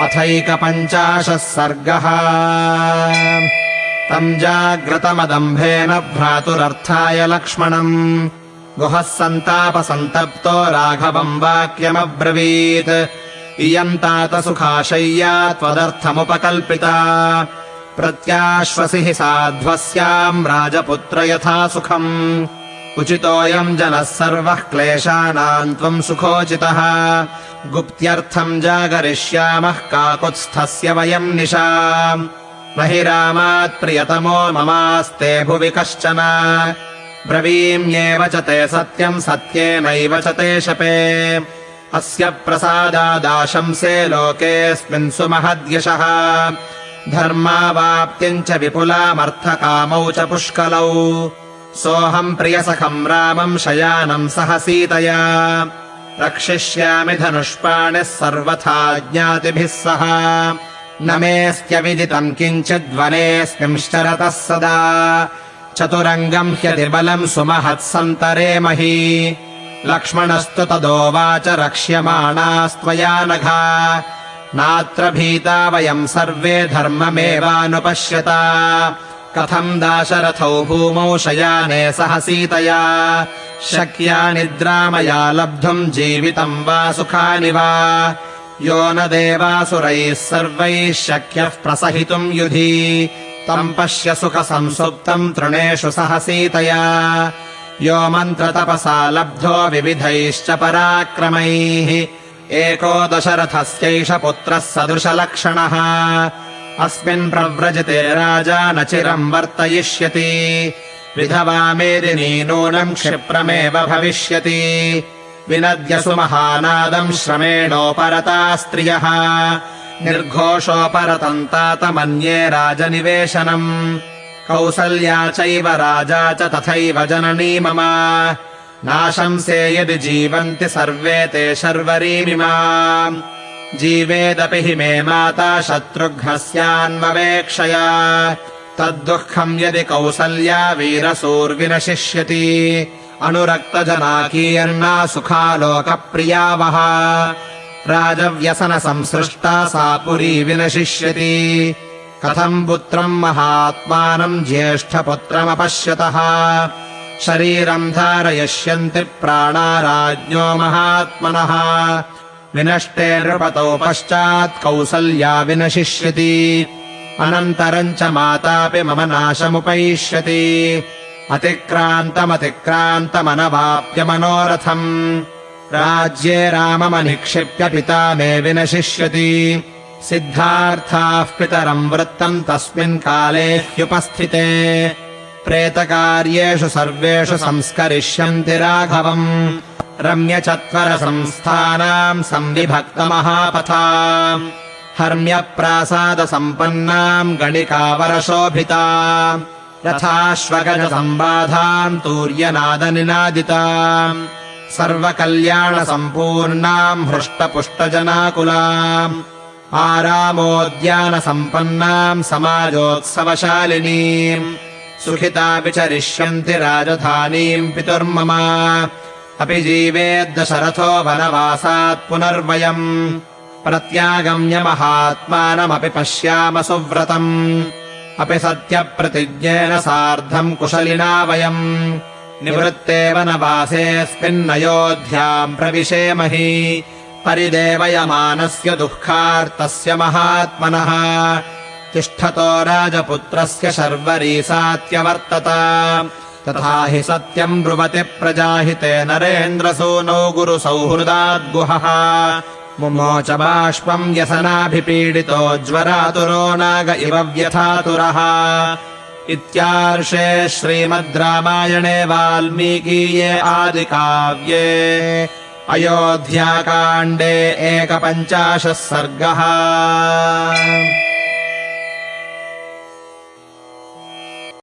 अथैकपञ्चाशः सर्गः। तम् जाग्रतमदम्भेन भ्रातुरर्थाय लक्ष्मणम् गुहः सन्तापसन्तप्तो राघवम् वाक्यमब्रवीत्। इयम् तात सुखाशय्या त्वदर्थमुपकल्पिता प्रत्याश्वसि हि साध्वस्याम् राजपुत्र यथा सुखम्। उचितोऽयम् जनः सर्वः क्लेशानाम् त्वम् सुखोचितः। गुप्त्यर्थम् जागरिष्यामः काकुत्स्थस्य वयम् निशा। न हि रामात् प्रियतमो ममास्ते भुवि कश्चन। ब्रवीम्येव च ते सत्यम् सत्येनैव च ते शपे। अस्य प्रसादादाशंसे लोकेऽस्मिन् सुमहद्यशः। धर्मावाप्तिम् च विपुलामर्थकामौ च पुष्कलौ। सोऽहम् प्रियसखम् रामम् शयानम् सह सीतया। रक्षिष्यामि धनुष्पाणिः सर्वथा ज्ञातिभिः सह। न मेऽस्त्यविदितम् किञ्चिद्वनेऽस्मिंश्चरतः सदा। चतुरङ्गम् ह्यतिबलम् सुमहत्सन्तरेमहि। लक्ष्मणस्तु तदोवाच रक्ष्यमाणास्त्वया नघा। नात्र भीता वयम् सर्वे धर्ममेवानुपश्यता। कथम् दाशरथौ भूमौ शयाने सह सीतया। शक्या निद्रा मया लब्धुम् जीवितम् वा सुखानि वा। यो न देवासुरैः सर्वैः शक्यः प्रसहितुम् युधि। तम् पश्य सुखसंसुप्तम् तृणेषु सह सीतया। यो मन्त्रतपसा लब्धो विविधैश्च पराक्रमैः। एको दशरथस्यैष पुत्रः सदृशलक्षणः। अस्मिन् प्रव्रजते राजा न चिरम् वर्तयिष्यति। विधवा मेदिनी नूनम् क्षिप्रमेव भविष्यति। विनद्यसु महानादम् श्रमेणोपरता स्त्रियः। निर्घोषोपरतम् तात मन्ये राजनिवेशनम्। कौसल्या चैव राजा च तथैव जननी मम। नाशंसे यदि जीवन्ति सर्वे ते शर्वरीमिमाम्। जीवेदपि हि मे माता शत्रुघ्नस्यान्ववेक्षया। तद्दुःखम् यदि कौसल्या वीरसूर्विनशिष्यति। अनुरक्तजनाकीर्णा सुखालोकप्रिया वः। राजव्यसनसंसृष्टा सा पुरी विनशिष्यति। कथम् पुत्रम् महात्मानम् ज्येष्ठपुत्रमपश्यतः। शरीरम् धारयिष्यन्ति प्राणा राज्ञो महात्मनः। विनष्टे नृपतौ पश्चात् कौसल्या विनशिष्यति। अनन्तरम् च मातापि मम नाशमुपैष्यति। अतिक्रान्तमतिक्रान्तमनवाप्य मनोरथम्। राज्ये राममनिक्षिप्य पिता मे विनशिष्यति। सिद्धार्थाः पितरम् वृत्तम् तस्मिन् काले ह्युपस्थिते। प्रेतकार्येषु सर्वेषु संस्करिष्यन्ति राघवम्। रम्यचत्वरसंस्थानाम् संविभक्तमहापथा। हर्म्यप्रासादसम्पन्नाम् गणिकावरशोभिता। रथाश्वगजसम्बाधाम् तूर्यनादनिनादिताम्। सर्वकल्याणसम्पूर्णाम् हृष्टपुष्टजनाकुलाम्। आरामोद्यानसम्पन्नाम् समाजोत्सवशालिनीम्। सुखिता विचरिष्यन्ति राजधानीम् पितुर्मम। अपि जीवेद्दशरथो वनवासात् पुनर्वयम्। प्रत्यागम्य महात्मानमपि पश्याम सुव्रतम्। अपि सत्यप्रतिज्ञेन सार्धम् कुशलिना वयम्। निवृत्ते वनवासेऽस्मिन्नयोध्याम् प्रविशेमहि। परिदेवयमानस्य दुःखार्तस्य महात्मनः। तिष्ठतो राजपुत्रस्य शर्वरी सात्यवर्तत। तथा हि सत्यम् ब्रुवति प्रजाहिते नरेन्द्रसूनौ गुरुसौहृदाद्गुहः। मुमोच बाष्पम् व्यसनाभिपीडितो ज्वरातुरो नाग इव व्यथातुरः। इत्यार्षे श्रीमद् रामायणे वाल्मीकीये आदिकाव्ये अयोध्याकाण्डे 51 सर्गः।